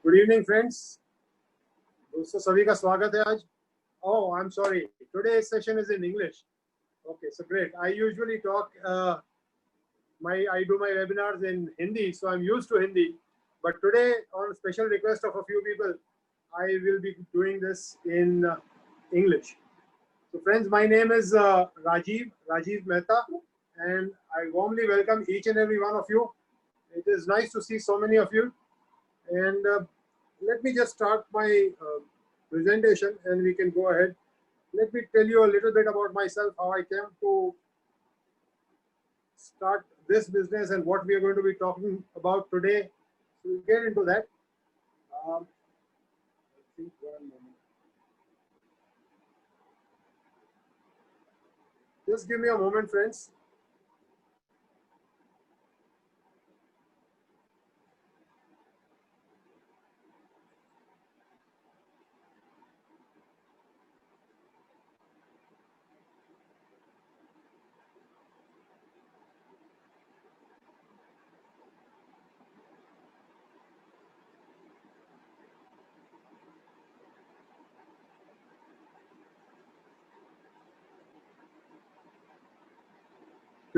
Good evening friends. दोस्तों सभी का स्वागत है आज। Oh I am sorry, today session is in English. Okay, so great. I usually talk I do my webinars in Hindi, so I'm used to Hindi. But today, on special request of a few people, I will be doing this in English. So friends, my name is Rajiv Mehta, and I warmly welcome each and every one of you. It is nice to see so many of you. And let me just start my presentation, and we can go ahead. Let me tell you a little bit about myself, how I came to start this business and what we are going to be talking about today. So we'll get into that. I think one moment. Just give me a moment, friends.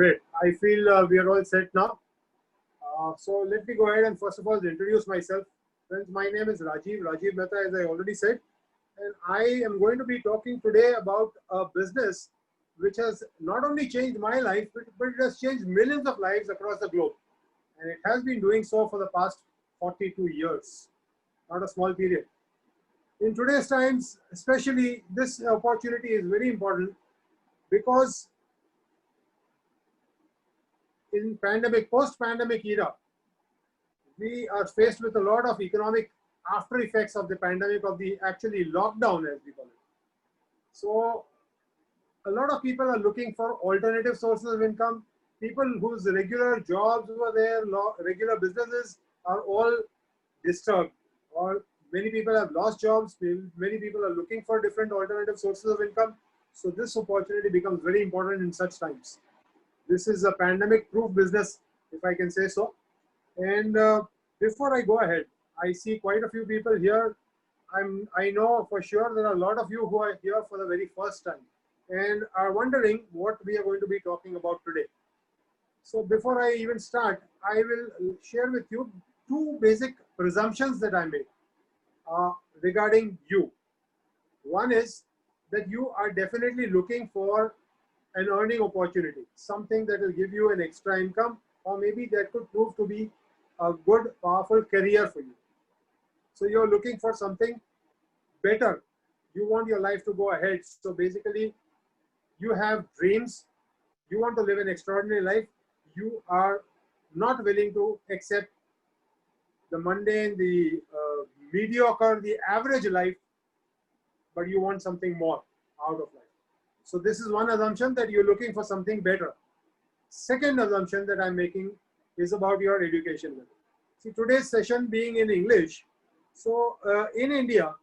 Great. I feel we are all set now. So let me go ahead and first of all introduce myself. Friends, my name is Rajiv Mehta, as I already said. And I am going to be talking today about a business which has not only changed my life, but it has changed millions of lives across the globe. And it has been doing so for the past 42 years, not a small period. In today's times, especially, this opportunity is very important because in post-pandemic era, we are faced with a lot of economic after effects of the pandemic, of the actually lockdown, as we call it. So a lot of people are looking for alternative sources of income. People whose regular jobs were there, regular businesses are all disturbed, or many people have lost jobs. Many people are looking for different alternative sources of income. So this opportunity becomes very important in such times. This is a pandemic-proof business, if I can say so. And before I go ahead, I see quite a few people here. I know for sure there are a lot of you who are here for the very first time and are wondering what we are going to be talking about today. So before I even start, I will share with you two basic presumptions that I made regarding you. One is that you are definitely looking for an earning opportunity, something that will give you an extra income, or maybe that could prove to be a good, powerful career for you. So you're looking for something better. You want your life to go ahead. So basically, you have dreams. You want to live an extraordinary life. You are not willing to accept the mundane, the mediocre, the average life, but you want something more out of life. So this is one assumption, that you're looking for something better. Second assumption that I'm making is about your education level. See, today's session being in English, so in India,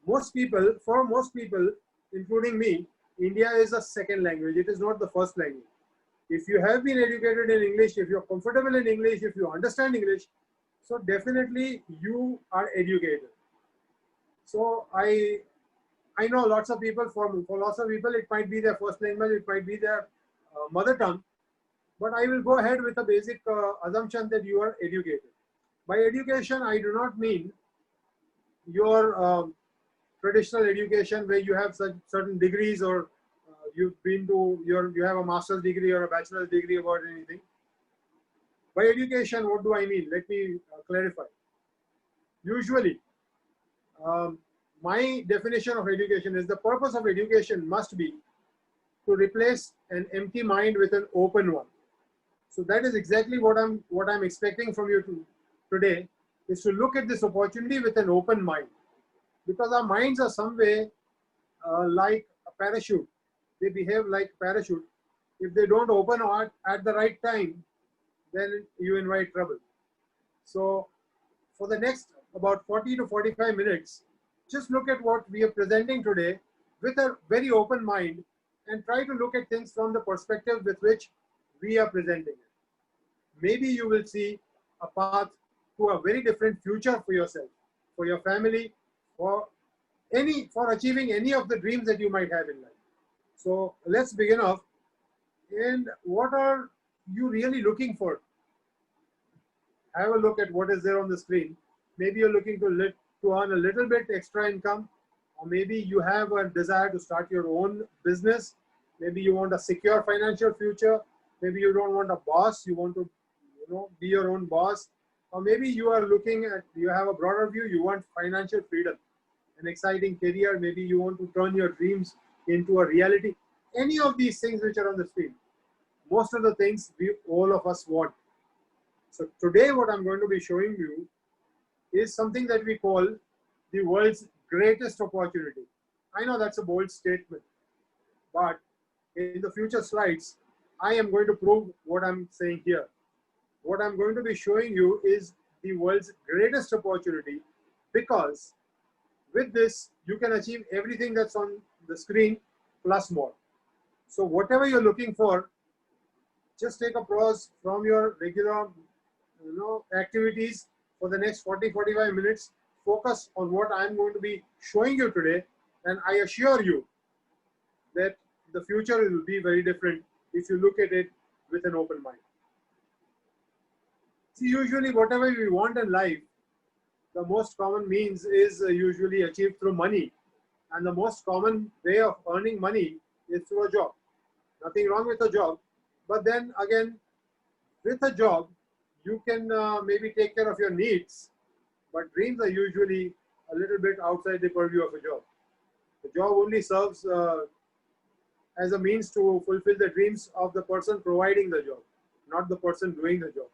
for most people, including me, India is a second language. It is not the first language. If you have been educated in English, if you're comfortable in English, if you understand English, so definitely you are educated. So I know lots of people, for lots of people, it might be their first language, it might be their mother tongue. But I will go ahead with a basic assumption that you are educated. By education, I do not mean your traditional education where you have certain degrees, or you have a master's degree or a bachelor's degree about anything. By education, what do I mean? Let me clarify. Usually, my definition of education is the purpose of education must be to replace an empty mind with an open one. So that is exactly what I'm expecting from you today, is to look at this opportunity with an open mind, because our minds are some way like a parachute. They behave like a parachute. If they don't open at the right time, then you invite trouble. So for the next about 40 to 45 minutes, just look at what we are presenting today with a very open mind, and try to look at things from the perspective with which we are presenting it. Maybe you will see a path to a very different future for yourself, for your family, for achieving any of the dreams that you might have in life. So let's begin off. And what are you really looking for? Have a look at what is there on the screen. Maybe you're looking to earn a little bit extra income, or maybe you have a desire to start your own business. Maybe you want a secure financial future. Maybe you don't want a boss. You want to, be your own boss. Or maybe you are looking at, you have a broader view. You want financial freedom, an exciting career. Maybe you want to turn your dreams into a reality. Any of these things which are on the screen, most of the things all of us want. So today what I'm going to be showing you is something that we call the world's greatest opportunity. I know that's a bold statement, but in the future slides, I am going to prove what I'm saying here. What I'm going to be showing you is the world's greatest opportunity, because with this, you can achieve everything that's on the screen plus more. So whatever you're looking for, just take a pause from your regular activities for the next 40-45 minutes. Focus on what I'm going to be showing you today, and I assure you that the future will be very different if you look at it with an open mind. See, usually whatever we want in life, the most common means is usually achieved through money, and the most common way of earning money is through a job. Nothing wrong with a job, but then again, with a job, you can maybe take care of your needs, but dreams are usually a little bit outside the purview of a job. The job only serves as a means to fulfill the dreams of the person providing the job, not the person doing the job.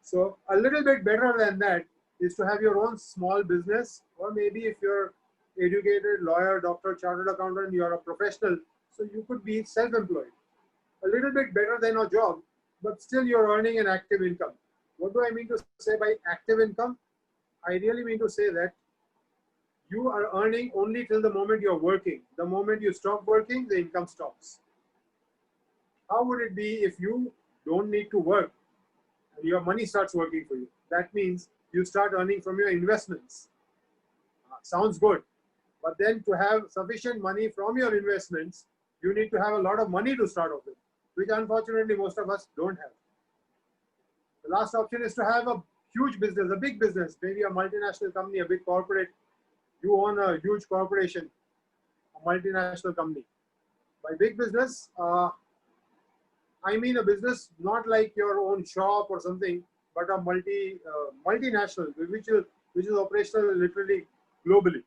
So a little bit better than that is to have your own small business, or maybe if you're educated, lawyer, doctor, chartered accountant, you're a professional, so you could be self-employed. A little bit better than a job, but still you're earning an active income. What do I mean to say by active income? I really mean to say that you are earning only till the moment you're working. The moment you stop working, the income stops. How would it be if you don't need to work and your money starts working for you? That means you start earning from your investments. Sounds good. But then to have sufficient money from your investments, you need to have a lot of money to start off with, which unfortunately most of us don't have. The last option is to have a huge business, a big business, maybe a multinational company, a big corporate. You own a huge corporation, a multinational company. By big business, I mean a business not like your own shop or something, but a multinational, which is operational literally globally.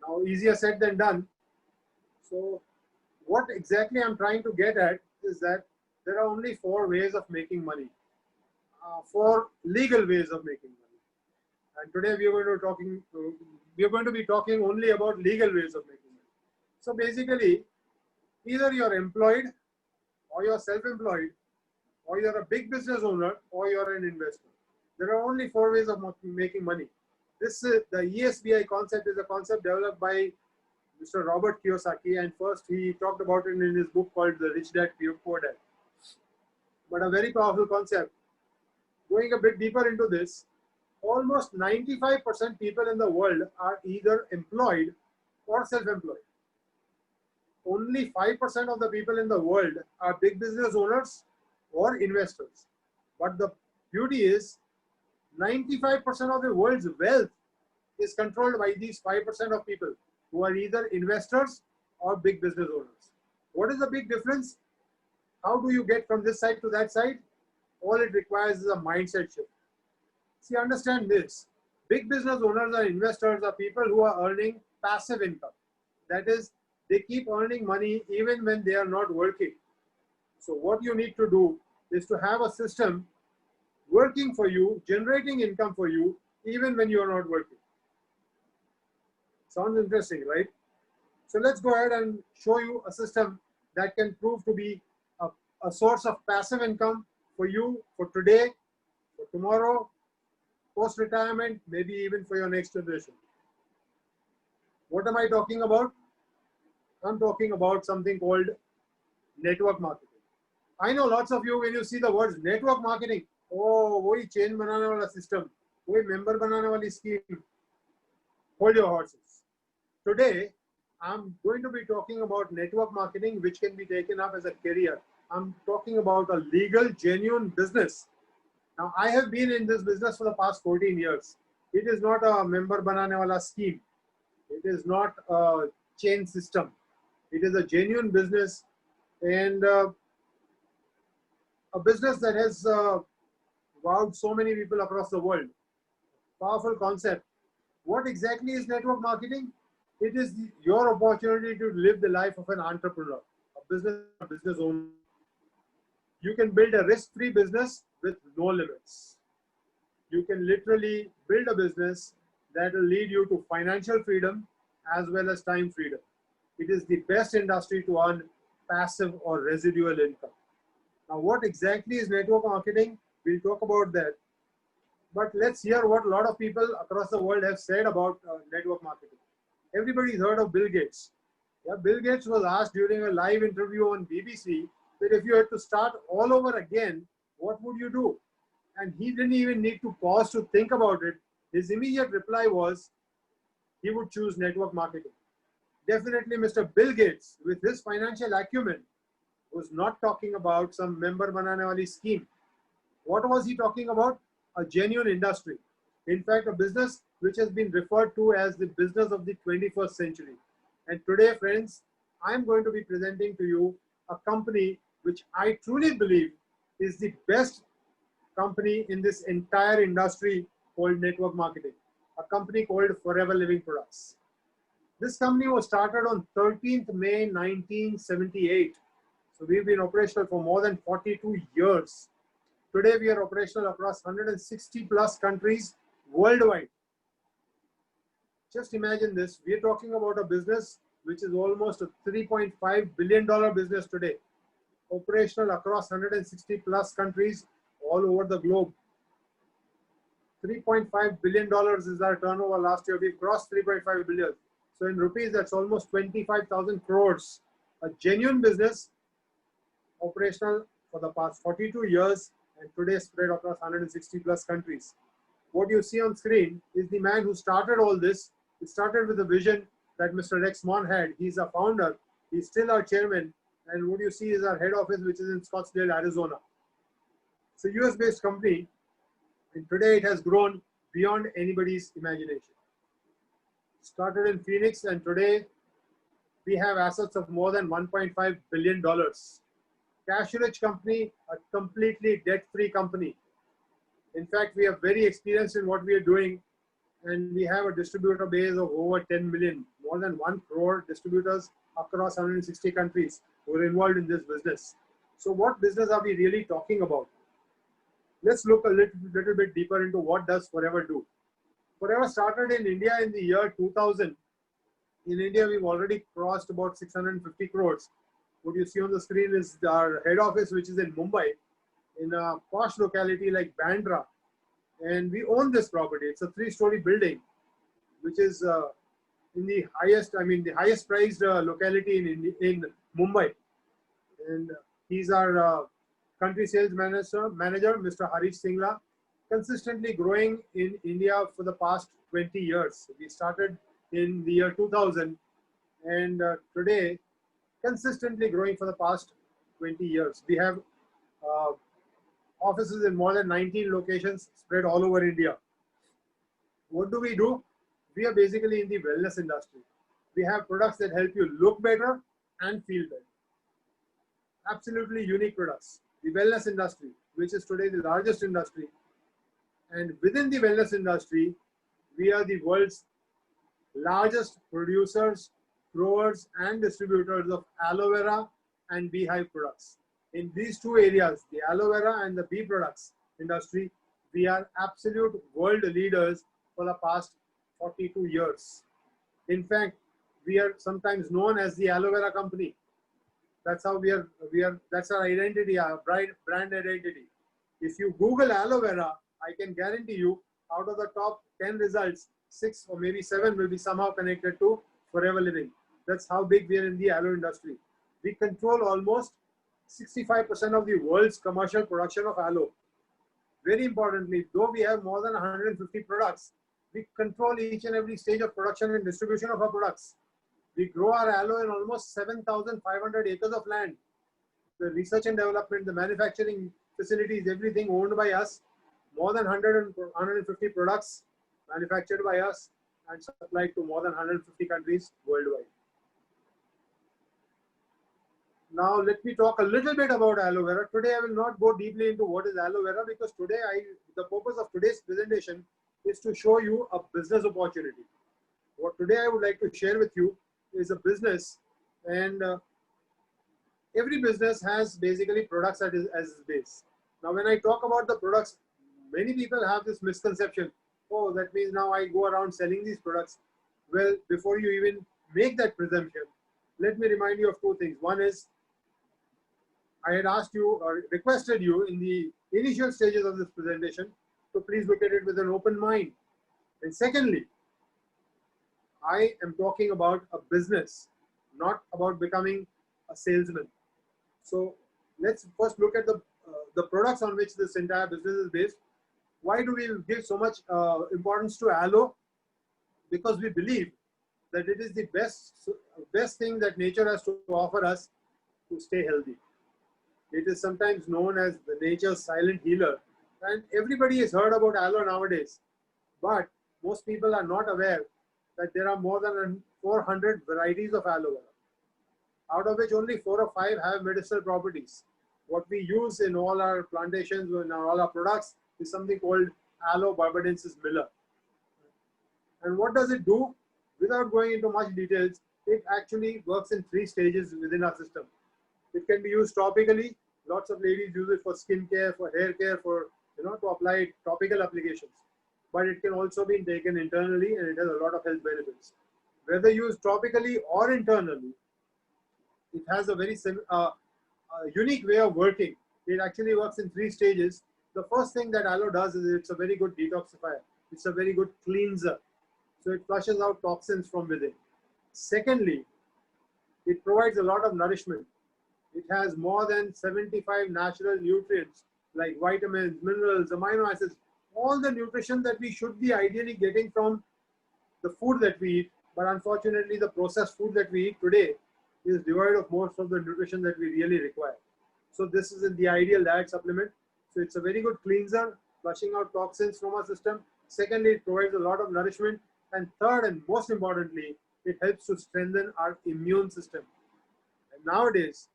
Now, easier said than done. So what exactly I'm trying to get at is that there are only 4 ways of making money, 4 legal ways of making money. And today we are going to be talking only about legal ways of making money. So basically, either you're employed, or you're self-employed, or you're a big business owner, or you're an investor. There are only 4 ways of making money. The ESBI concept is a concept developed by Mr. Robert Kiyosaki, and first he talked about it in his book called The Rich Dad Poor Dad. But a very powerful concept. Going a bit deeper into this, almost 95% people in the world are either employed or self-employed. Only 5% of the people in the world are big business owners or investors. But the beauty is 95% of the world's wealth is controlled by these 5% of people who are either investors or big business owners. What is the big difference? How do you get from this side to that side? All it requires is a mindset shift. See, understand this. Big business owners or investors are people who are earning passive income. That is, they keep earning money even when they are not working. So what you need to do is to have a system working for you, generating income for you, even when you are not working. Sounds interesting, right? So let's go ahead and show you a system that can prove to be a source of passive income for you, for today, for tomorrow, post-retirement, maybe even for your next generation. What am I talking about? I'm talking about something called network marketing. I know lots of you, when you see the words network marketing, ओ वही chain बनाने वाला system, वही member बनाने वाली scheme. Hold your horses. Today, I'm going to be talking about network marketing, which can be taken up as a career. I'm talking about a legal, genuine business. Now, I have been in this business for the past 14 years. It is not a member banane wala scheme. It is not a chain system. It is a genuine business, and a business that has wowed so many people across the world. Powerful concept. What exactly is network marketing? It is your opportunity to live the life of an entrepreneur, a business owner. You can build a risk-free business with no limits. You can literally build a business that will lead you to financial freedom as well as time freedom. It is the best industry to earn passive or residual income. Now, what exactly is network marketing? We'll talk about that. But let's hear what a lot of people across the world have said about network marketing. Everybody's heard of Bill Gates. Yeah, Bill Gates was asked during a live interview on BBC that if you had to start all over again, what would you do? And he didn't even need to pause to think about it. His immediate reply was he would choose network marketing. Definitely, Mr. Bill Gates, with his financial acumen, was not talking about some member banane wali scheme. What was he talking about? A genuine industry. In fact, a business which has been referred to as the business of the 21st century. And today, friends, I'm going to be presenting to you a company which I truly believe is the best company in this entire industry called network marketing, a company called Forever Living Products. This company was started on 13th May 1978. So we've been operational for more than 42 years. Today, we are operational across 160 plus countries worldwide. Just imagine this. We are talking about a business which is almost a $3.5 billion business today, operational across 160 plus countries all over the globe. $3.5 billion is our turnover last year. We've crossed 3.5 billion. So in rupees, that's almost 25,000 crores. A genuine business, operational for the past 42 years, and today spread across 160 plus countries. What you see on screen is the man who started all this. It started with a vision that Mr. Rex Mon had. He's a founder. He's still our chairman. And what you see is our head office, which is in Scottsdale, Arizona. It's a US-based company, and today it has grown beyond anybody's imagination. Started in Phoenix, and today we have assets of more than $1.5 billion. Cash-rich company, a completely debt-free company. In fact, we are very experienced in what we are doing, and we have a distributor base of over 10 million, more than 1 crore distributors across 160 countries who are involved in this business. So what business are we really talking about? Let's look a little bit deeper into what does Forever do. Forever started in India in the year 2000. In India, we've already crossed about 650 crores. What you see on the screen is our head office, which is in Mumbai, in a posh locality like Bandra. And we own this property. It's a 3-story building, which is in the highest priced locality in Mumbai. And he's our country sales manager, Mr. Harish Singla, consistently growing in India for the past 20 years. We started in the year 2000, and today, consistently growing for the past 20 years. We have offices in more than 19 locations spread all over India. What do? We are basically in the wellness industry. We have products that help you look better and feel better. Absolutely unique products. The wellness industry, which is today the largest industry. And within the wellness industry, we are the world's largest producers, growers, and distributors of aloe vera and beehive products. In these two areas, the aloe vera and the bee products industry, we are absolute world leaders for the past 42 years. In fact, we are sometimes known as the aloe vera company. That's how we are, that's our identity, our brand identity. If you Google aloe vera, I can guarantee you out of the top 10 results, 6 or maybe 7 will be somehow connected to Forever Living. That's how big we are in the aloe industry. We control almost 65% of the world's commercial production of aloe. Very importantly, though we have more than 150 products, we control each and every stage of production and distribution of our products. We grow our aloe in almost 7,500 acres of land. The research and development, the manufacturing facilities, everything owned by us. More than 150 products manufactured by us and supplied to more than 150 countries worldwide. Now let me talk a little bit about aloe vera. Today I will not go deeply into what is aloe vera, because today the purpose of today's presentation is to show you a business opportunity. What today I would like to share with you is a business, and every business has basically products as its base. Now when I talk about the products, many people have this misconception, oh, that means now I go around selling these products. Well, before you even make that presumption, let me remind you of two things. One is, I had asked you or requested you in the initial stages of this presentation to please look at it with an open mind. And secondly, I am talking about a business, not about becoming a salesman. So let's first look at the products on which this entire business is based. Why do we give so much importance to aloe? Because we believe that it is the best thing that nature has to offer us to stay healthy. It is sometimes known as the nature's silent healer, and everybody has heard about aloe nowadays. But most people are not aware that there are more than 400 varieties of aloe vera, out of which only 4 or 5 have medicinal properties. What we use in all our plantations, in all our products, is something called Aloe barbadensis Miller. And what does it do? Without going into much details, it actually works in 3 stages within our system. It can be used topically. Lots of ladies use it for skin care, for hair care, for to apply topical applications. But it can also be taken internally, and it has a lot of health benefits. Whether used topically or internally, it has a very unique way of working. It actually works in 3 stages. The first thing that aloe does is it's a very good detoxifier. It's a very good cleanser. So it flushes out toxins from within. Secondly, it provides a lot of nourishment. It has more than 75 natural nutrients like vitamins, minerals, amino acids, all the nutrition that we should be ideally getting from the food that we eat. But unfortunately, the processed food that we eat today is devoid of most of the nutrition that we really require. So this is the ideal diet supplement. So it's a very good cleanser, flushing out toxins from our system. Secondly, it provides a lot of nourishment. And third, and most importantly, it helps to strengthen our immune system. And nowadays,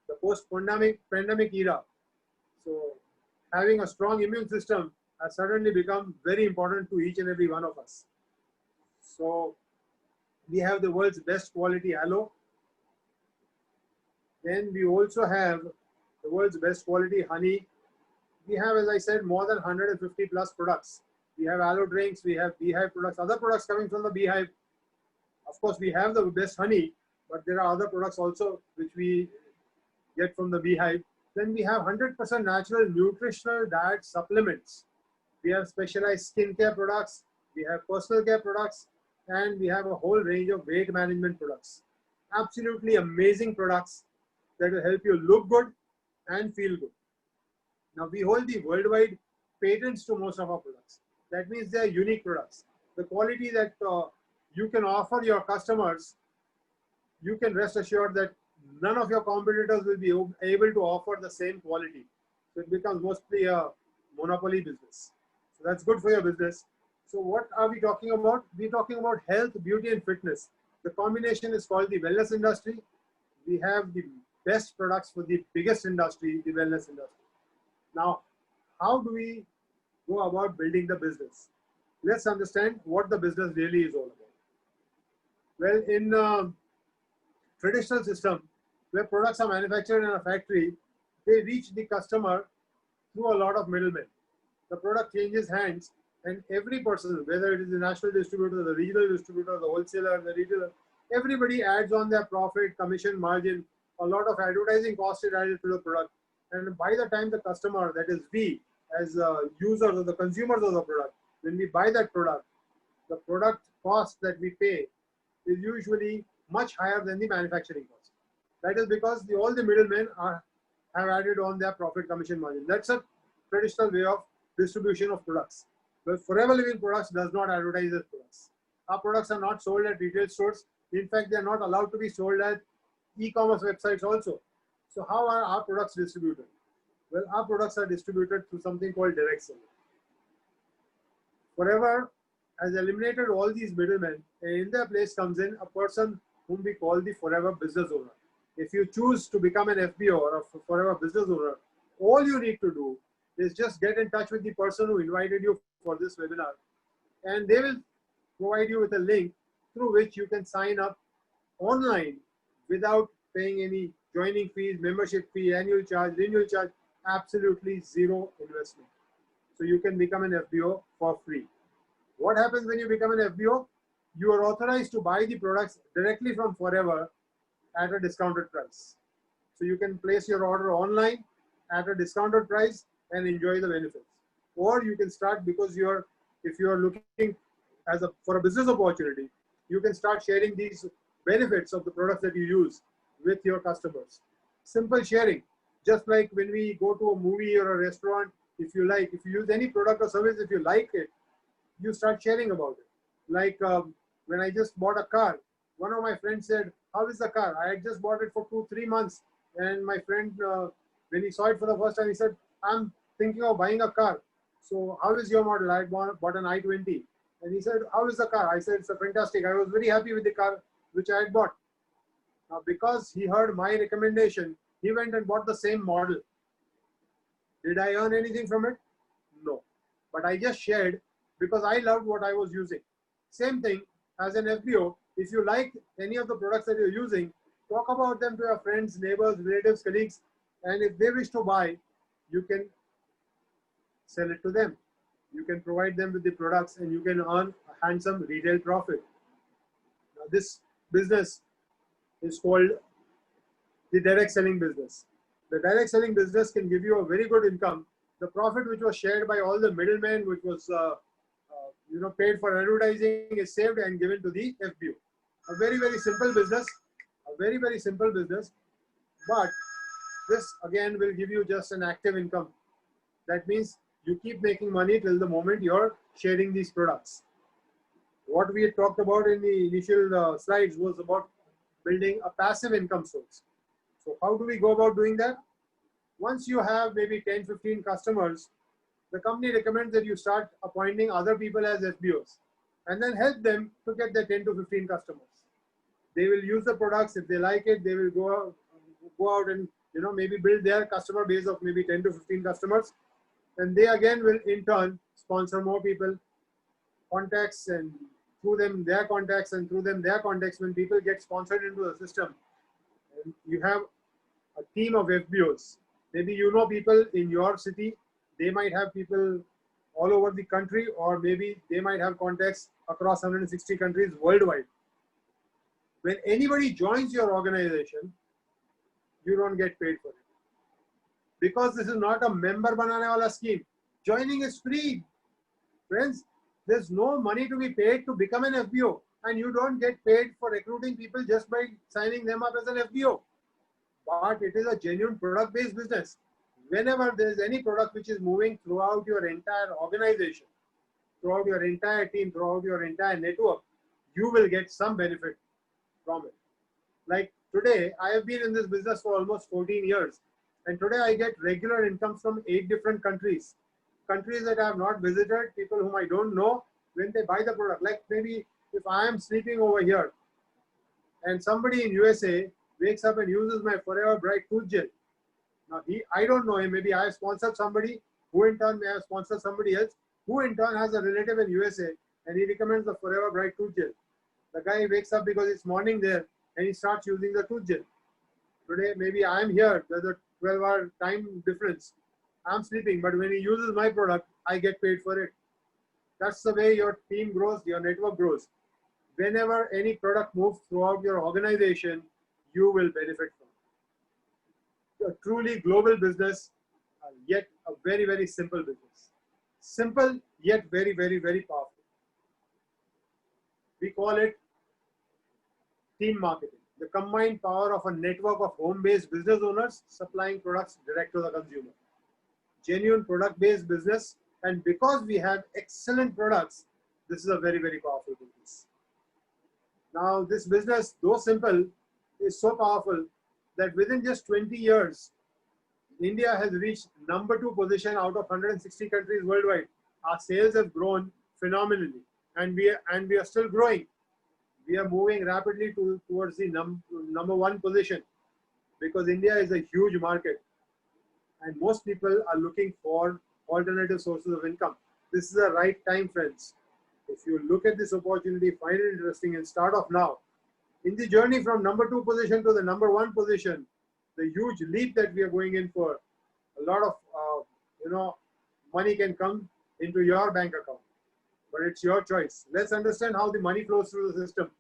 the post-pandemic era, so having a strong immune system has suddenly become very important to each and every one of us. So we have the world's best quality aloe. Then we also have the world's best quality honey. We have, as I said, more than 150 plus products. We have aloe drinks, we have beehive products, other products coming from the beehive. Of course, we have the best honey, but there are other products also which we get from the beehive. Then we have 100% natural nutritional diet supplements. We have specialized skincare products, we have personal care products, and we have a whole range of weight management products. Absolutely amazing products that will help you look good and feel good. Now, we hold the worldwide patents to most of our products. That means they are unique products. The quality that you can offer your customers, you can rest assured that none of your competitors will be able to offer the same quality. So it becomes mostly a monopoly business. So that's good for your business. So what are we talking about? We're talking about health, beauty, and fitness. The combination is called the wellness industry. We have the best products for the biggest industry, the wellness industry. Now, how do we go about building the business? Let's understand what the business really is all about. Well, in traditional system, where products are manufactured in a factory, they reach the customer through a lot of middlemen. The product changes hands, and every person, whether it is the national distributor, the regional distributor, the wholesaler, the retailer, everybody adds on their profit, commission, margin, a lot of advertising cost is added to the product. And by the time the customer, that is we, as users or the consumers of the product, when we buy that product, the product cost that we pay is usually much higher than the manufacturing cost. That is because all the middlemen have added on their profit commission margin. That's a traditional way of distribution of products. Well, Forever Living Products does not advertise its products. Our products are not sold at retail stores. In fact, they are not allowed to be sold at e-commerce websites also. So how are our products distributed? Well, our products are distributed through something called direct selling. Forever has eliminated all these middlemen, and in their place comes in a person whom we call the Forever business owner. If you choose to become an FBO or a Forever business owner, all you need to do is just get in touch with the person who invited you for this webinar, and they will provide you with a link through which you can sign up online without paying any joining fees, membership fee, annual charge, renewal charge, absolutely zero investment. So you can become an FBO for free. What happens when you become an FBO? You are authorized to buy the products directly from Forever at a discounted price. So you can place your order online at a discounted price and enjoy the benefits. Or you can start, because if you are looking for a business opportunity, you can start sharing these benefits of the products that you use with your customers. Simple sharing. Just like when we go to a movie or a restaurant, if you use any product or service, if you like it, you start sharing about it. Like when I just bought a car, one of my friends said, "How is the car?" I had just bought it for 2-3 months, and my friend, when he saw it for the first time, he said, "I'm thinking of buying a car. So how is your model?" I had bought an i20, and he said, "How is the car?" I said, "It's fantastic. I was very happy with the car which I had bought." Now, because he heard my recommendation, he went and bought the same model. Did I earn anything from it? No. But I just shared because I loved what I was using. Same thing as an FBO. If you like any of the products that you're using, talk about them to your friends, neighbors, relatives, colleagues, and if they wish to buy, you can sell it to them. You can provide them with the products and you can earn a handsome retail profit. Now, this business is called the direct selling business. The direct selling business can give you a very good income. The profit which was shared by all the middlemen, which was paid for advertising, is saved and given to the FBO. A very, very simple business. A very, very simple business. But this again will give you just an active income. That means you keep making money till the moment you're sharing these products. What we had talked about in the initial slides was about building a passive income source. So how do we go about doing that? Once you have maybe 10-15 customers, the company recommends that you start appointing other people as FBOs and then help them to get their 10-15 customers. They will use the products. If they like it, they will go out and maybe build their customer base of maybe 10-15 customers. And they again will in turn sponsor more people, contacts, and through them their contacts, and through them their contacts. When people get sponsored into the system, and you have a team of FBOs. Maybe people in your city, they might have people all over the country, or maybe they might have contacts across 160 countries worldwide. When anybody joins your organization, you don't get paid for it. Because this is not a member banane wala scheme. Joining is free. Friends, there's no money to be paid to become an FBO. And you don't get paid for recruiting people just by signing them up as an FBO. But it is a genuine product-based business. Whenever there is any product which is moving throughout your entire organization, throughout your entire team, throughout your entire network, you will get some benefit from it. Like today, I have been in this business for almost 14 years. And today I get regular incomes from 8 different countries. Countries that I have not visited, people whom I don't know, when they buy the product. Like maybe if I am sleeping over here and somebody in USA wakes up and uses my Forever Bright tooth gel. Now I don't know him. Maybe I have sponsored somebody who in turn may have sponsored somebody else who in turn has a relative in USA and he recommends the Forever Bright tooth gel. The guy wakes up because it's morning there and he starts using the tooth gel. Today maybe I'm here. There's a 12-hour time difference. I'm sleeping, but when he uses my product, I get paid for it. That's the way your team grows, your network grows. Whenever any product moves throughout your organization, you will benefit from it. A truly global business, yet a very, very simple business. Simple, yet very, very, very powerful. We call it team marketing. The combined power of a network of home-based business owners supplying products direct to the consumer. Genuine product-based business And because we have excellent products, this is a very, very powerful business. Now, this business, though simple, is so powerful that within just 20 years, India has reached #2 position out of 160 countries worldwide. Our sales have grown phenomenally, and we are still growing. We are moving rapidly towards the #1 position, because India is a huge market, and most people are looking for alternative sources of income. This is the right time, friends. If you look at this opportunity, find it interesting, and start off now. In the journey from #2 position to the #1 position, the huge leap that we are going in for, a lot of money can come into your bank account, but it's your choice. Let's understand how the money flows through the system.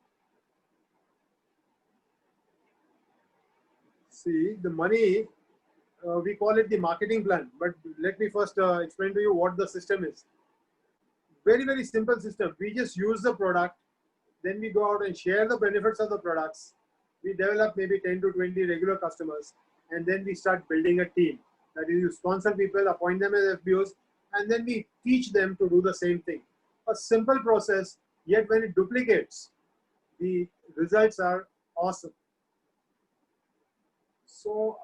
See, the money, we call it the marketing plan, but let me first explain to you what the system is. Very, very simple system. We just use the product, then we go out and share the benefits of the products. We develop maybe 10 to 20 regular customers, and then we start building a team. That is, you sponsor people, appoint them as FBOs, and then we teach them to do the same thing. A simple process, yet when it duplicates, the results are awesome. So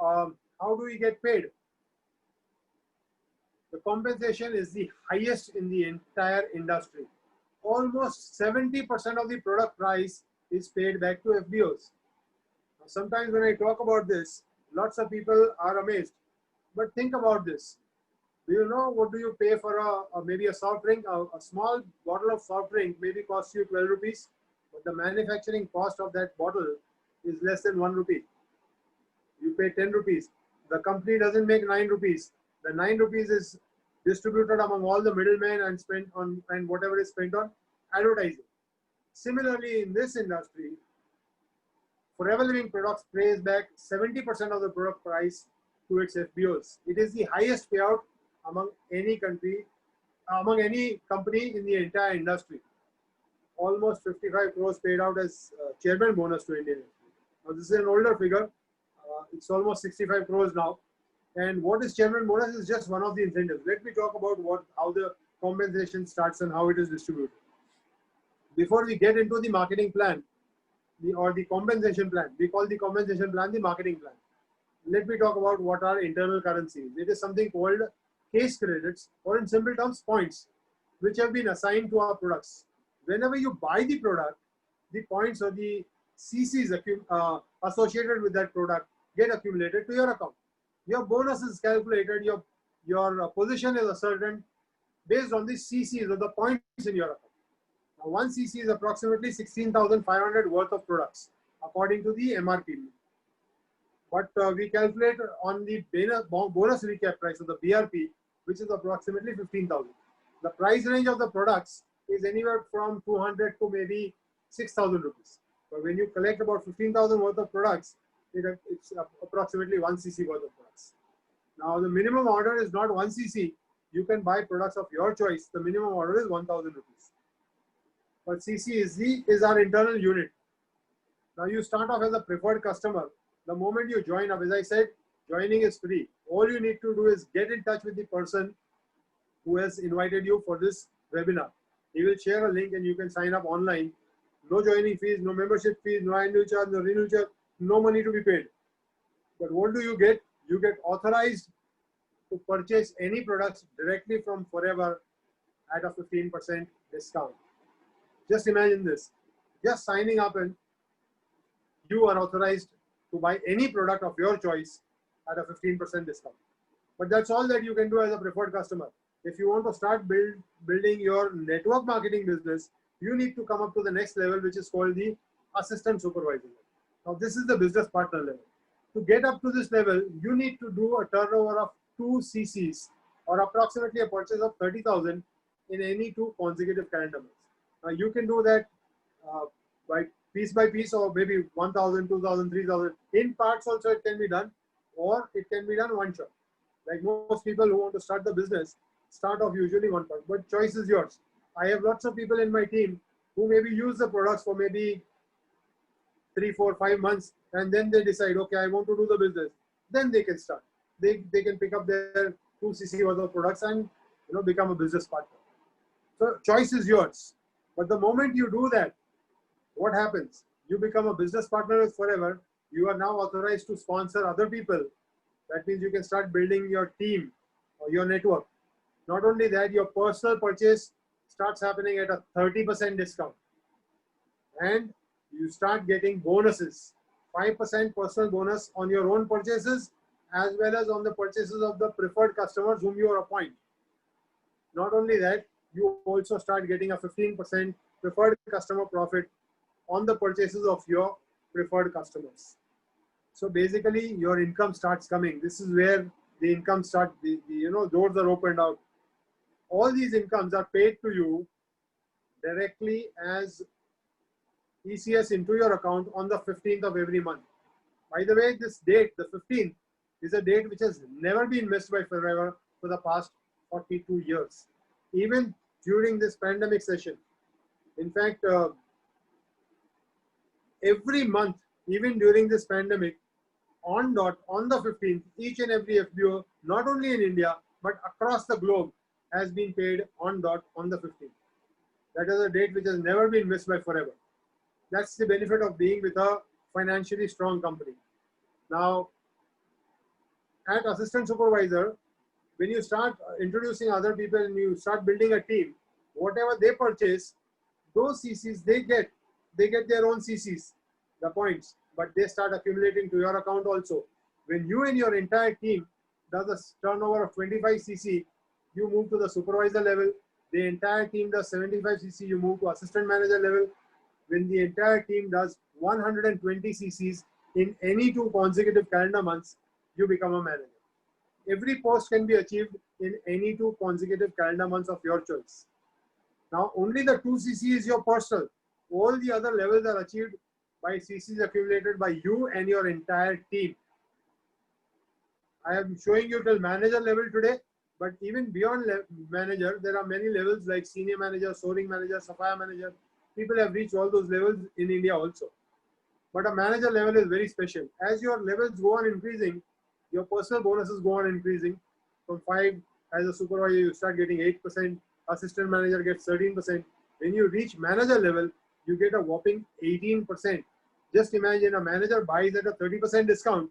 how do we get paid? The compensation is the highest in the entire industry. Almost 70% of the product price is paid back to FBOs. Now, sometimes when I talk about this, lots of people are amazed. But think about this. Do you know what do you pay for maybe a soft drink? A small bottle of soft drink maybe costs you 12 rupees, but the manufacturing cost of that bottle is less than 1 rupee. You pay 10 rupees. The company doesn't make 9 rupees. The 9 rupees is distributed among all the middlemen and spent on, and whatever is spent on advertising. Similarly, in this industry, Forever Living Products pays back 70% of the product price to its FBOs. It is the highest payout among any country, among any company in the entire industry. Almost 55 crores paid out as chairman bonus to Indian FBO. Now, this is an older figure. It's almost 65 crores now. And what is chairman bonus is just one of the incentives. Let me talk about how the compensation starts and how it is distributed. Before we get into the marketing plan or the compensation plan, we call the compensation plan the marketing plan. Let me talk about what are internal currencies. It is something called case credits, or in simple terms, points, which have been assigned to our products. Whenever you buy the product, the points or the CCs associated with that product get accumulated to your account. Your bonus is calculated, your position is ascertained based on the CCs or the points in your account. Now, 1 CC is approximately 16,500 worth of products according to the MRP. But we calculate on the bonus recap price of the BRP, which is approximately 15,000. The price range of the products is anywhere from 200 to maybe 6,000 rupees. But when you collect about 15,000 worth of products, it's approximately 1 CC worth of products. Now, the minimum order is not 1 CC. You can buy products of your choice. The minimum order is 1,000 rupees. But CC is our internal unit. Now, you start off as a preferred customer. The moment you join up, as I said, joining is free. All you need to do is get in touch with the person who has invited you for this webinar. He will share a link and you can sign up online. No joining fees, no membership fees, no annual charge, no renewal charge, no money to be paid. But what do you get? You get authorized to purchase any products directly from Forever at a 15% discount. Just imagine this. Just signing up and you are authorized to buy any product of your choice at a 15% discount. But that's all that you can do as a preferred customer. If you want to start building your network marketing business, you need to come up to the next level, which is called the assistant supervisor. Now, this is the business partner level. To get up to this level, you need to do a turnover of 2 CCs, or approximately a purchase of 30,000 in any 2 consecutive calendar months. Now, you can do that by piece, or maybe 1,000, 2,000, 3,000. In parts also it can be done, or it can be done one shot. Like most people who want to start the business, start off usually one part, but choice is yours. I have lots of people in my team who maybe use the products for maybe 3, 4, 5 months, and then they decide, okay, I want to do the business. Then they can start. They can pick up their 2 CC worth of products and become a business partner. So choice is yours. But the moment you do that, what happens? You become a business partner with Forever. You are now authorized to sponsor other people. That means you can start building your team or your network. Not only that, your personal purchase starts happening at a 30% discount. And you start getting bonuses. 5% personal bonus on your own purchases, as well as on the purchases of the preferred customers whom you appoint. Not only that, you also start getting a 15% preferred customer profit on the purchases of your preferred customers. So basically, your income starts coming. This is where the income starts, doors are opened out. All these incomes are paid to you directly as ECS into your account on the 15th of every month. By the way, this date, the 15th, is a date which has never been missed by Forever for the past 42 years. Even during this pandemic session. In fact, every month, even during this pandemic, on the 15th, each and every FBO, not only in India, but across the globe, has been paid on the 15th. That is a date which has never been missed by Forever. That's the benefit of being with a financially strong company. Now, at assistant supervisor, when you start introducing other people and you start building a team, whatever they purchase, those CCs they get their own CCs, the points, but they start accumulating to your account also. When you and your entire team does a turnover of 25 CC, you move to the supervisor level. The entire team does 75 CC, you move to assistant manager level. When the entire team does 120 CCs in any 2 consecutive calendar months, you become a manager. Every post can be achieved in any 2 consecutive calendar months of your choice. Now, only the 2 CC is your personal. All the other levels are achieved by CCs accumulated by you and your entire team. I am showing you till manager level today, but even beyond manager, there are many levels like senior manager, soaring manager, sapphire manager. People have reached all those levels in India also. But a manager level is very special. As your levels go on increasing, your personal bonuses go on increasing. From 5 as a supervisor, you start getting 8%. Assistant manager gets 13%. When you reach manager level, you get a whopping 18%. Just imagine a manager buys at a 30% discount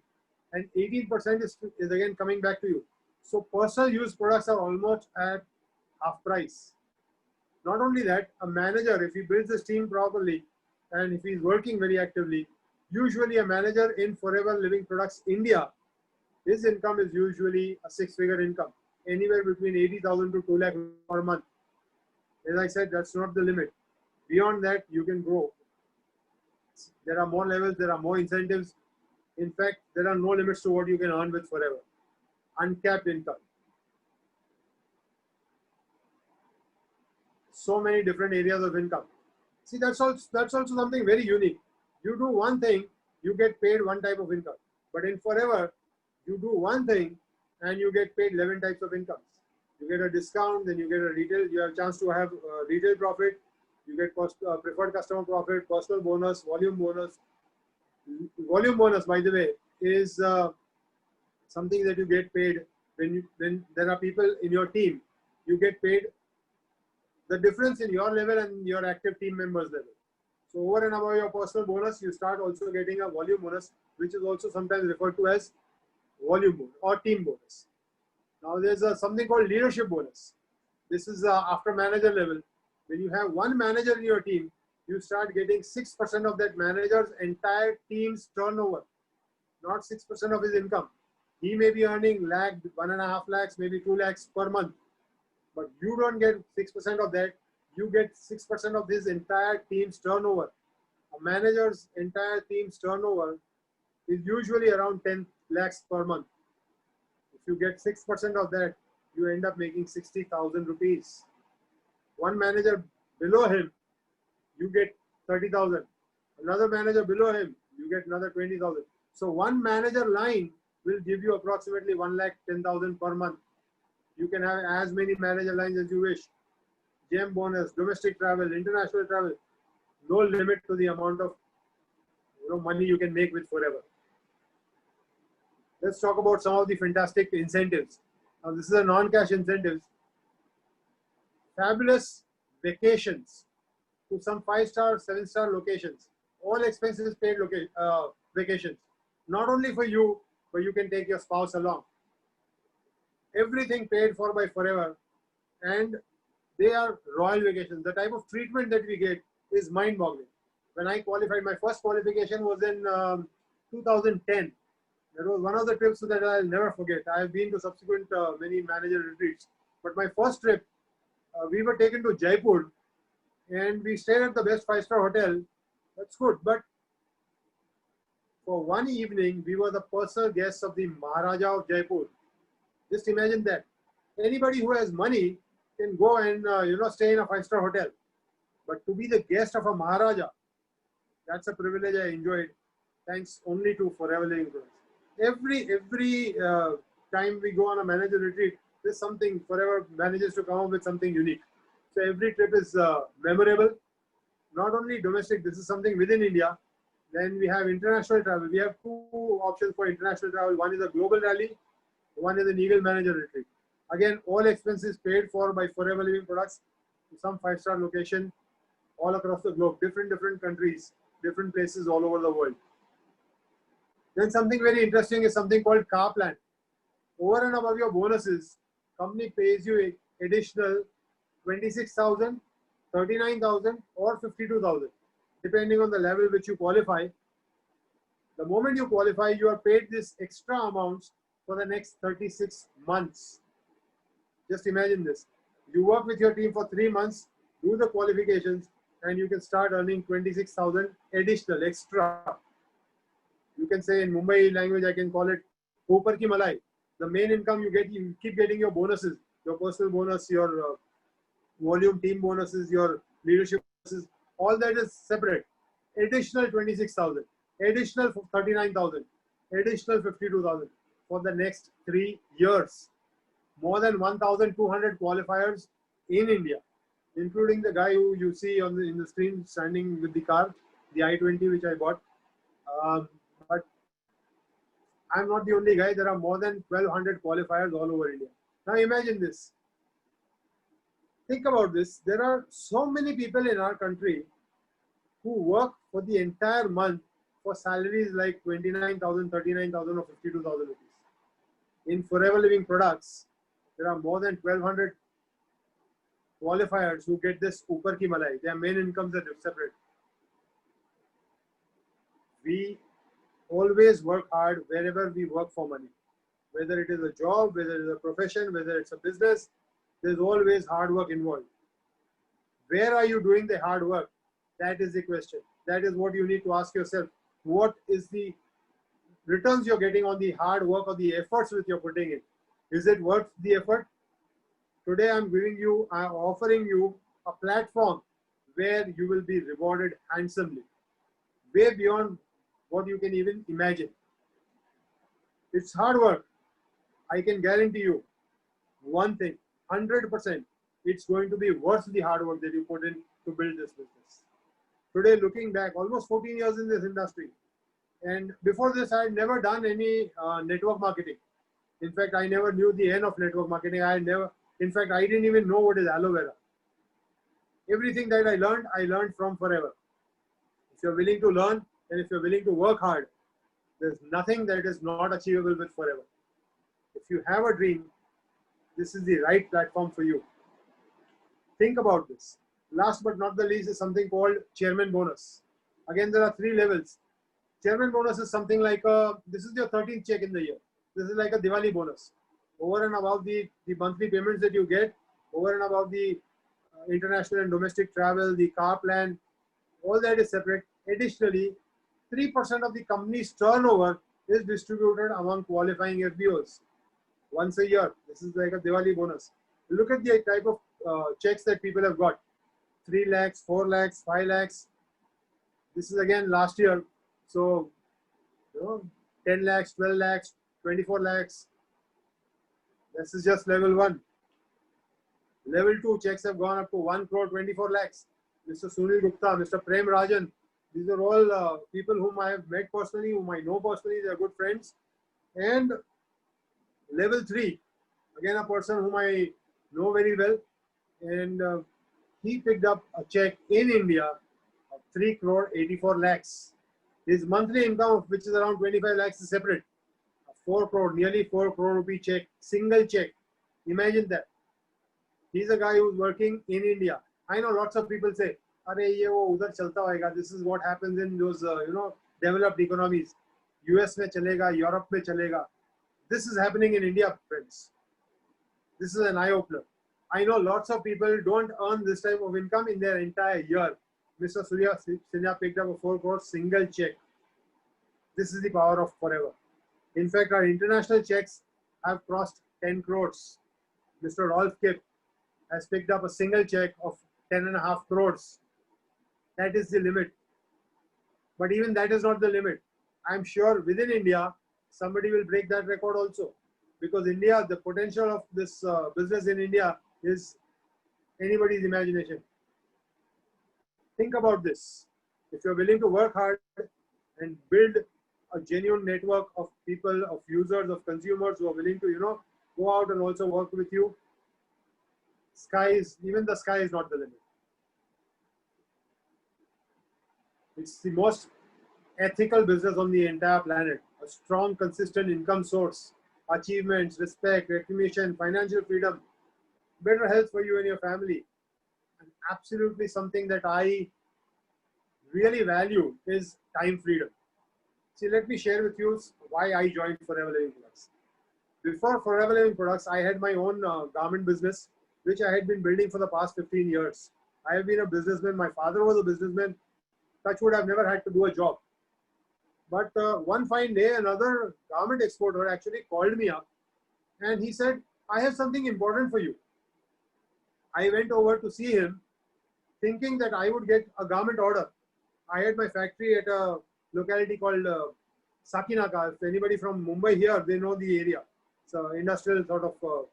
and 18% is again coming back to you. So personal use products are almost at half price. Not only that, a manager, if he builds his team properly and if he's working very actively, usually a manager in Forever Living Products India, his income is usually a 6-figure income, anywhere between 80,000 to 2 lakh per month. As I said, that's not the limit. Beyond that, you can grow. There are more levels, there are more incentives. In fact, there are no limits to what you can earn with Forever. Uncapped income. So many different areas of income. See, that's also something very unique. You do one thing, you get paid one type of income. But in Forever, you do one thing and you get paid 11 types of incomes. You get a discount, then you get a retail, you have a chance to have retail profit, you get preferred customer profit, personal bonus, volume bonus. Volume bonus, by the way, is something that you get paid when there are people in your team. You get paid the difference in your level and your active team members level. So over and above your personal bonus, you start also getting a volume bonus, which is also sometimes referred to as volume bonus or team bonus. Now there's something called leadership bonus. This is after manager level. When you have one manager in your team, you start getting 6% of that manager's entire team's turnover, not 6% of his income. He may be earning 1.5 lakhs, maybe 2 lakhs per month, but you don't get 6% of that. You get 6% of his entire team's turnover. A manager's entire team's turnover is usually around 10 lakhs per month. If you get 6% of that, you end up making 60,000 rupees. One manager below him, you get 30,000. Another manager below him, you get another 20,000. So one manager line will give you approximately 1,10,000 per month. You can have as many manager lines as you wish. GEM bonus, domestic travel, international travel. No limit to the amount of money you can make with Forever. Let's talk about some of the fantastic incentives. Now, this is a non-cash incentives. fabulous vacations to some 5-star, 7-star locations, all expenses paid vacations, not only for you, but you can take your spouse along. Everything paid for by Forever, and they are royal vacations. The type of treatment that we get is mind-boggling. When I qualified, my first qualification was in 2010. That was one of the trips that I'll never forget. I have been to subsequent many manager retreats, but my first trip, we were taken to Jaipur, and we stayed at the best 5-star hotel. That's good, but for one evening, we were the personal guests of the Maharaja of Jaipur. Just imagine that. Anybody who has money can go and stay in a 5-star hotel, but to be the guest of a Maharaja, that's a privilege I enjoyed, thanks only to Forever Living Products. Every time we go on a manager retreat, there's something. Forever manages to come up with something unique. So every trip is memorable. Not only domestic, this is something within India. Then we have international travel. We have 2 options for international travel. One is a global rally. One is an Eagle Manager Retreat. Again, all expenses paid for by Forever Living Products to some 5-star location all across the globe, different countries, different places all over the world. Then something very interesting is something called car plan. Over and above your bonuses, company pays you additional 26,000, 39,000 or 52,000, depending on the level which you qualify. The moment you qualify, you are paid this extra amounts for the next 36 months. Just imagine this. You work with your team for 3 months, do the qualifications, and you can start earning 26,000 additional, extra. You can say in Mumbai language, I can call it Upar ki Malai. The main income you get, you keep getting your bonuses, your personal bonus, your volume team bonuses, your leadership bonuses, all that is separate. Additional 26,000, additional 39,000, additional 52,000 for the next 3 years. More than 1,200 qualifiers in India, including the guy who you see on in the screen standing with the car, the i20 which I bought. But I'm not the only guy. There are more than 1,200 qualifiers all over India. Now imagine this. Think about this. There are so many people in our country who work for the entire month for salaries like 29,000, 39,000 or 52,000 rupees. In Forever Living Products, there are more than 1,200 qualifiers who get this Upar ki Malai. Their main incomes are separate. We always work hard wherever we work for money. Whether it is a job, whether it is a profession, whether it's a business, there's always hard work involved. Where are you doing the hard work? That is the question. That is what you need to ask yourself. What is the returns you're getting on the hard work or the efforts which you're putting in? Is it worth the effort? Today I'm offering you a platform where you will be rewarded handsomely, way beyond what you can even imagine. It's hard work. I can guarantee you one thing, 100%, it's going to be worth the hard work that you put in to build this business. Today, looking back, almost 14 years in this industry, and before this, I had never done any network marketing. In fact, I never knew the N of network marketing. In fact, I didn't even know what is aloe vera. Everything that I learned from Forever. If you're willing to learn and if you're willing to work hard, there's nothing that is not achievable with Forever. If you have a dream, this is the right platform for you. Think about this. Last but not the least is something called Chairman Bonus. Again, there are 3 levels. Chairman Bonus is something like this is your 13th check in the year. This is like a Diwali bonus. Over and above the monthly payments that you get, over and above the international and domestic travel, the car plan, all that is separate. Additionally, 3% of the company's turnover is distributed among qualifying FBOs once a year. This is like a Diwali bonus. Look at the type of checks that people have got. 3 lakhs, 4 lakhs, 5 lakhs. This is again last year. So, 10 lakhs, 12 lakhs, 24 lakhs. This is just level 1. Level 2 checks have gone up to 1 crore 24 lakhs. Mr. Sunil Gupta, Mr. Prem Rajan. These are all people whom I have met personally, whom I know personally. They are good friends. And level 3, again a person whom I know very well. and he picked up a check in India of 3 crore 84 lakhs. His monthly income, which is around 25 lakhs, is separate. A 4 crore, nearly 4 crore rupee check, single check. Imagine that. He's a guy who's working in India. I know lots of people say, "Arey ye wo udhar chalta hoega." This is what happens in those developed economies. US में चलेगा, Europe में चलेगा. This is happening in India, friends. This is an eye opener. I know lots of people don't earn this type of income in their entire year. Mr. Surya Sinha picked up a 4 crore single check. This is the power of forever. In fact, our international checks have crossed 10 crores. Mr. Rolf Kip has picked up a single check of 10.5 crores. That is the limit. But even that is not the limit. I'm sure within India, somebody will break that record also. Because India, the potential of this business in India is anybody's imagination. Think about this. If you're willing to work hard and build a genuine network of people, of users, of consumers who are willing to, go out and also work with you, even the sky is not the limit. It's the most ethical business on the entire planet. A strong, consistent income source, achievements, respect, recognition, financial freedom, better health for you and your family. And absolutely something that I really value is time freedom. See, let me share with you why I joined Forever Living Products. Before Forever Living Products, I had my own garment business, which I had been building for the past 15 years. I have been a businessman. My father was a businessman. Touchwood, I've never had to do a job. But one fine day, another garment exporter actually called me up and he said, "I have something important for you." I went over to see him thinking that I would get a garment order. I had my factory at a locality called Sakinaka. If anybody from Mumbai here, they know the area. It's an industrial sort of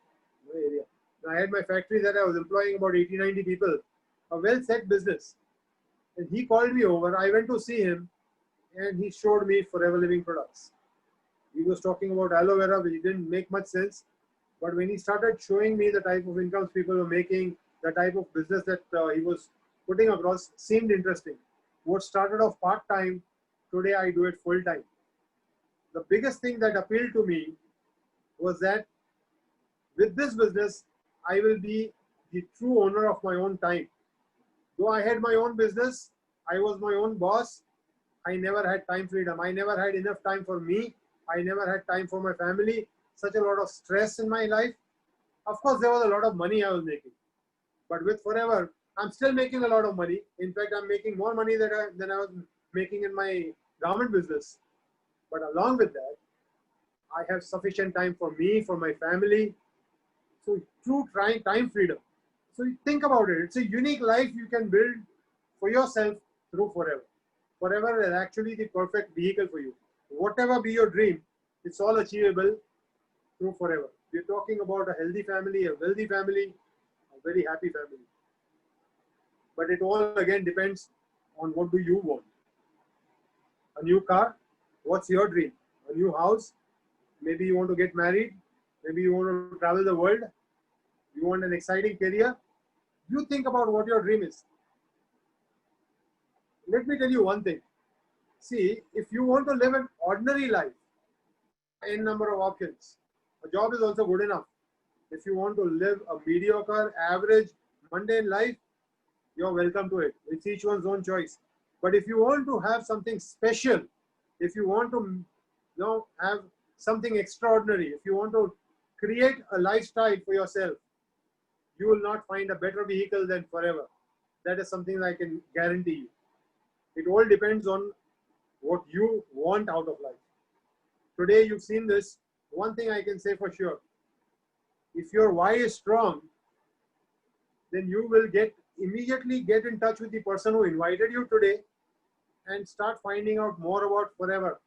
area. I had my factory that I was employing about 80, 90 people, a well-set business. And he called me over. I went to see him and he showed me Forever Living Products. He was talking about aloe vera, which didn't make much sense. But when he started showing me the type of incomes people were making, the type of business that he was putting across seemed interesting. What started off part-time, today I do it full-time. The biggest thing that appealed to me was that with this business, I will be the true owner of my own time. Though I had my own business, I was my own boss, I never had time freedom. I never had enough time for me. I never had time for my family. Such a lot of stress in my life. Of course, there was a lot of money I was making. But with Forever, I'm still making a lot of money. In fact, I'm making more money than I was making in my garment business. But along with that, I have sufficient time for me, for my family. So true time freedom. So think about it. It's a unique life you can build for yourself through Forever. Forever is actually the perfect vehicle for you. Whatever be your dream, it's all achievable through Forever. We're talking about a healthy family, a wealthy family, a very happy family. But it all again depends on what do you want. A new car? What's your dream? A new house? Maybe you want to get married. Maybe you want to travel the world. You want an exciting career. You think about what your dream is. Let me tell you one thing. See, if you want to live an ordinary life, n number of options. A job is also good enough. If you want to live a mediocre, average, mundane life, you're welcome to it. It's each one's own choice. But if you want to have something special, if you want to have something extraordinary, if you want to create a lifestyle for yourself, you will not find a better vehicle than Forever. That is something I can guarantee you. It all depends on what you want out of life. Today you've seen this. One thing I can say for sure. If your why is strong, then you will immediately get in touch with the person who invited you today and start finding out more about Forever.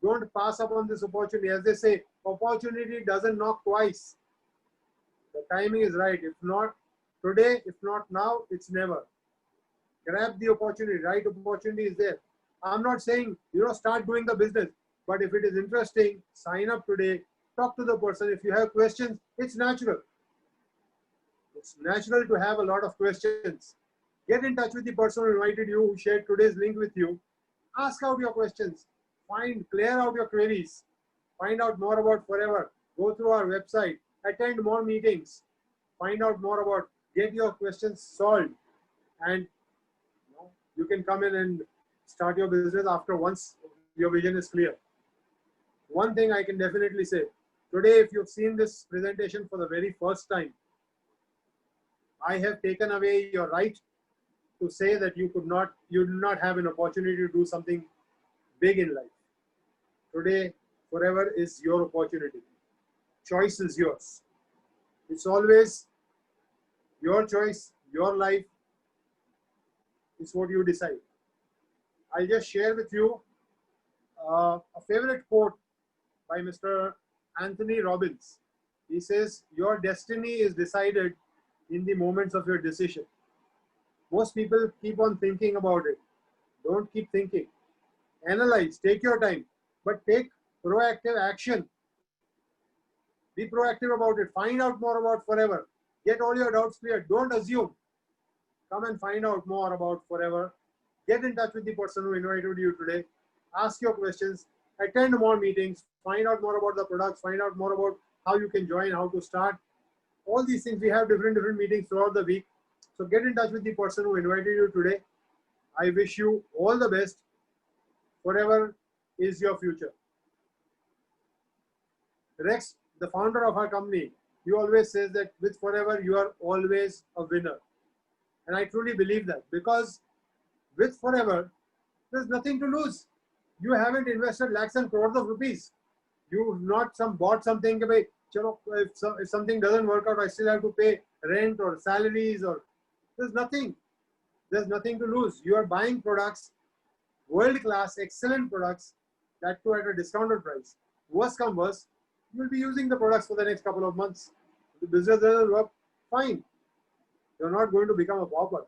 Don't pass up on this opportunity. As they say, opportunity doesn't knock twice. The timing is right. If not today, if not now, it's never. Grab the opportunity. Right opportunity is there. I'm not saying, start doing the business. But if it is interesting, sign up today. Talk to the person. If you have questions, it's natural. it's natural to have a lot of questions. Get in touch with the person who invited you, who shared today's link with you. Ask out your questions. Clear out your queries. Find out more about Forever. Go through our website. Attend more meetings. Find out more about, get your questions solved. And you can come in and start your business after once your vision is clear. One thing I can definitely say, today if you've seen this presentation for the very first time, I have taken away your right to say that you do not have an opportunity to do something big in life. Today, Forever is your opportunity. Choice is yours. It's always your choice, your life. It's what you decide. I'll just share with you a favorite quote by Mr. Anthony Robbins. He says, your destiny is decided in the moments of your decision. Most people keep on thinking about it. Don't keep thinking. Analyze, take your time, but take proactive action. Be proactive about it. Find out more about Forever. Get all your doubts cleared. Don't assume. Come and find out more about Forever. Get in touch with the person who invited you today. Ask your questions. Attend more meetings. Find out more about the products. Find out more about how you can join, how to start. All these things. We have different meetings throughout the week. So get in touch with the person who invited you today. I wish you all the best. Forever is your future. Rex, the founder of our company, he always says that with Forever, you are always a winner. And I truly believe that, because with Forever, there's nothing to lose. You haven't invested lakhs and crores of rupees. You've not bought something. If something doesn't work out, I still have to pay rent or salaries, or there's nothing. There's nothing to lose. You are buying products, world-class, excellent products, that too at a discounted price. Worst come worst, you'll be using the products for the next couple of months. The business doesn't work, fine. You're not going to become a pauper.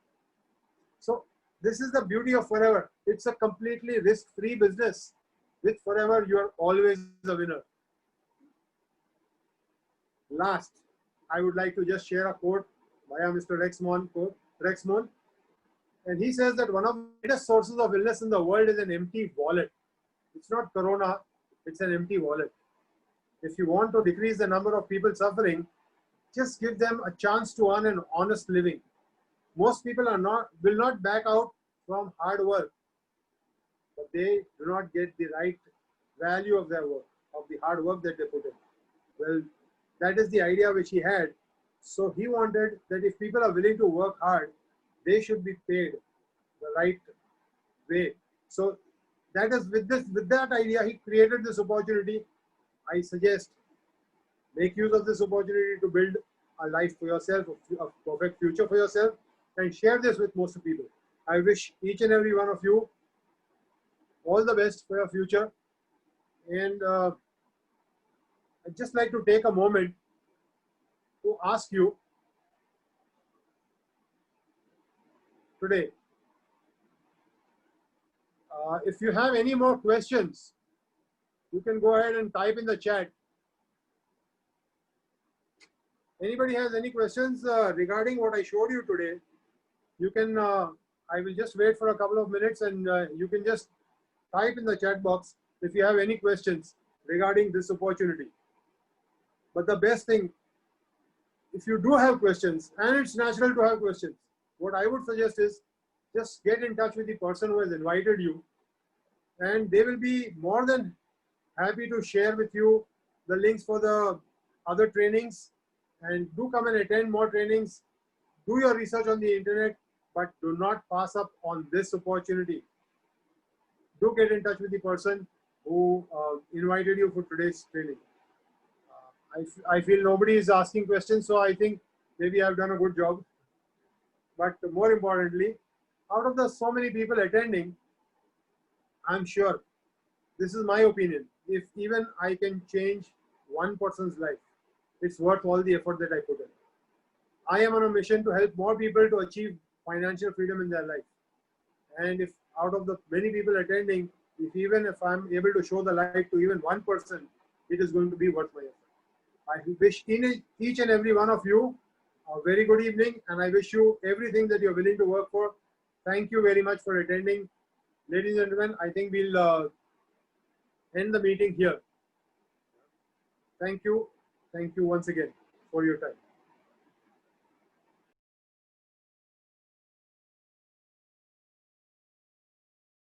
So this is the beauty of Forever. It's a completely risk-free business. With Forever, you are always a winner. Last, I would like to just share a quote via Mr. Rex Mon. And he says that one of the greatest sources of illness in the world is an empty wallet. It's not Corona, it's an empty wallet. If you want to decrease the number of people suffering, just give them a chance to earn an honest living. Most people will not back out from hard work, but they do not get the right value of their work, of the hard work that they put in. Well, that is the idea which he had. So he wanted that if people are willing to work hard, they should be paid the right way. So that is with that idea, he created this opportunity. I suggest make use of this opportunity to build a life for yourself, a perfect future for yourself, and share this with most people. I wish each and every one of you all the best for your future. And I'd just like to take a moment to ask you today, if you have any more questions, you can go ahead and type in the chat. Anybody has any questions regarding what I showed you today, you can, I will just wait for a couple of minutes, and you can just type in the chat box if you have any questions regarding this opportunity. But the best thing, if you do have questions, and it's natural to have questions, what I would suggest is just get in touch with the person who has invited you, and they will be more than happy to share with you the links for the other trainings. And do come and attend more trainings. Do your research on the internet, but do not pass up on this opportunity. Do get in touch with the person who invited you for today's training. I feel nobody is asking questions, so I think maybe I've done a good job. But more importantly, out of the so many people attending, I'm sure, this is my opinion, if even I can change one person's life, it's worth all the effort that I put in. I am on a mission to help more people to achieve financial freedom in their life. And if out of the many people attending, even if I'm able to show the light to even one person, it is going to be worth my effort. I wish each and every one of you a very good evening, and I wish you everything that you're willing to work for. Thank you very much for attending. Ladies and gentlemen, I think we'll end the meeting here. Thank you. Thank you once again for your time.